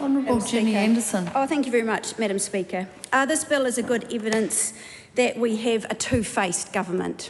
Honourable Ginny Andersen. Oh, thank you very much, Madam Speaker. This bill is a good evidence that we have a two-faced government.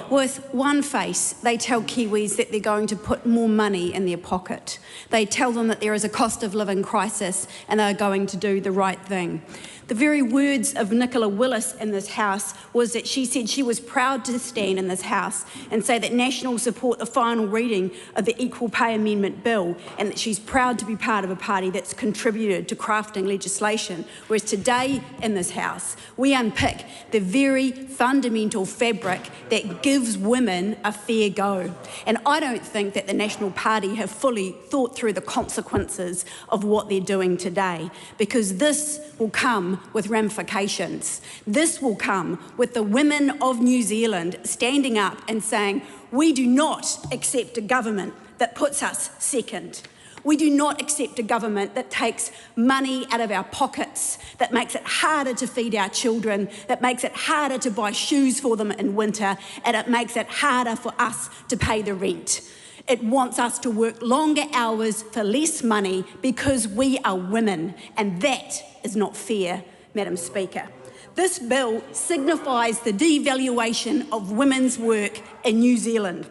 With one face, they tell Kiwis that they're going to put more money in their pocket. They tell them that there is a cost of living crisis and they're going to do the right thing. The very words of Nicola Willis in this House was that she said she was proud to stand in this House and say that National support the final reading of the Equal Pay Amendment Bill and that she's proud to be part of a party that's contributed to crafting legislation. Whereas today in this House, we unpick the very fundamental fabric that gives women a fair go. And I don't think that the National Party have fully thought through the consequences of what they're doing today, because this will come with ramifications. This will come with the women of New Zealand standing up and saying, we do not accept a government that puts us second. We do not accept a government that takes money out of our pockets, that makes it harder to feed our children, that makes it harder to buy shoes for them in winter, and it makes it harder for us to pay the rent. It wants us to work longer hours for less money because we are women, and that is not fair, Madam Speaker. This bill signifies the devaluation of women's work in New Zealand.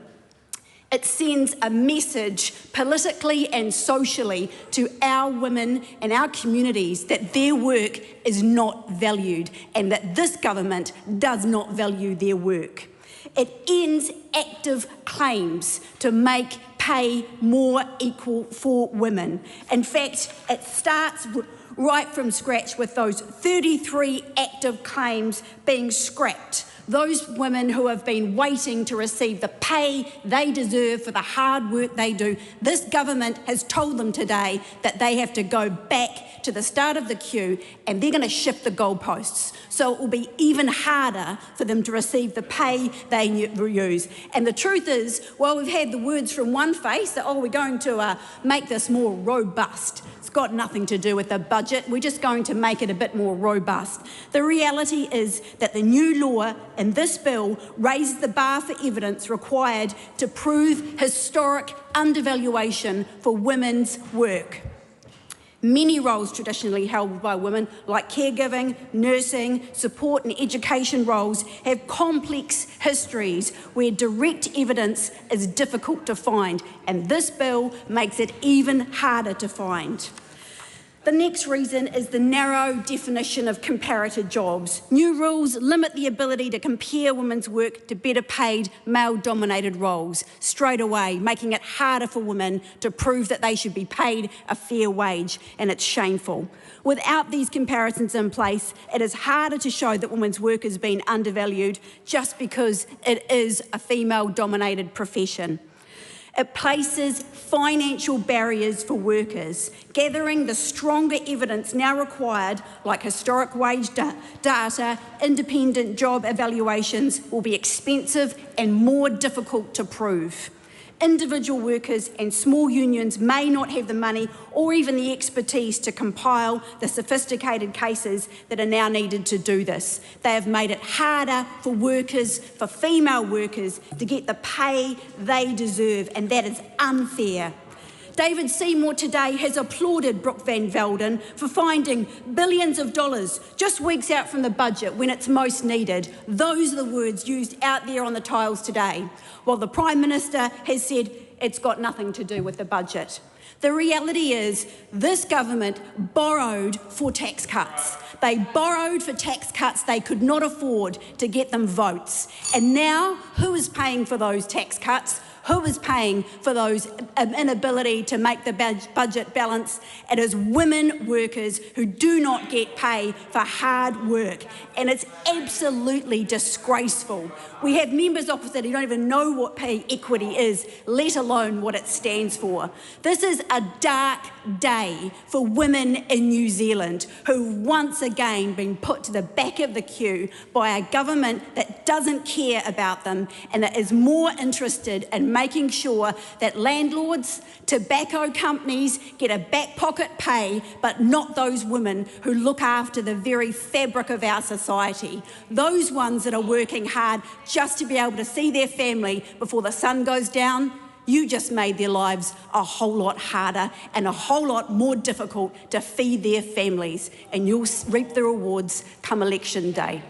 It sends a message politically and socially to our women and our communities that their work is not valued and that this government does not value their work. It ends active claims to make pay more equal for women. In fact, it starts right from scratch with those 33 active claims being scrapped. Those women who have been waiting to receive the pay they deserve for the hard work they do. This government has told them today that they have to go back to the start of the queue and they're going to shift the goalposts. So it will be even harder for them to receive the pay they use. And the truth is, well, we've had the words from one face that, oh, we're going to make this more robust. It's got nothing to do with the budget. We're just going to make it a bit more robust. The reality is that the new law in this bill raises the bar for evidence required to prove historic undervaluation for women's work. Many roles traditionally held by women, like caregiving, nursing, support and education roles, have complex histories where direct evidence is difficult to find, and this bill makes it even harder to find. The next reason is the narrow definition of comparator jobs. New rules limit the ability to compare women's work to better paid male-dominated roles straight away, making it harder for women to prove that they should be paid a fair wage, and it's shameful. Without these comparisons in place, it is harder to show that women's work has been undervalued just because it is a female-dominated profession. It places financial barriers for workers. Gathering the stronger evidence now required, like historic wage data, independent job evaluations, will be expensive and more difficult to prove. Individual workers and small unions may not have the money or even the expertise to compile the sophisticated cases that are now needed to do this. They have made it harder for workers, for female workers, to get the pay they deserve, and that is unfair. David Seymour today has applauded Brooke Van Velden for finding billions of dollars just weeks out from the budget when it's most needed. Those are the words used out there on the tiles today, while the Prime Minister has said it's got nothing to do with the budget. The reality is this government borrowed for tax cuts. They borrowed for tax cuts they could not afford to get them votes. And now, who is paying for those tax cuts? Who is paying for those inability to make the budget balance? It is women workers who do not get pay for hard work, and it's absolutely disgraceful. We have members opposite who don't even know what pay equity is, let alone what it stands for. This is a dark day for women in New Zealand who once again been put to the back of the queue by a government that doesn't care about them and that is more interested in making sure that landlords, tobacco companies get a back pocket pay, but not those women who look after the very fabric of our society. Those ones that are working hard just to be able to see their family before the sun goes down, you just made their lives a whole lot harder and a whole lot more difficult to feed their families, and you'll reap the rewards come election day.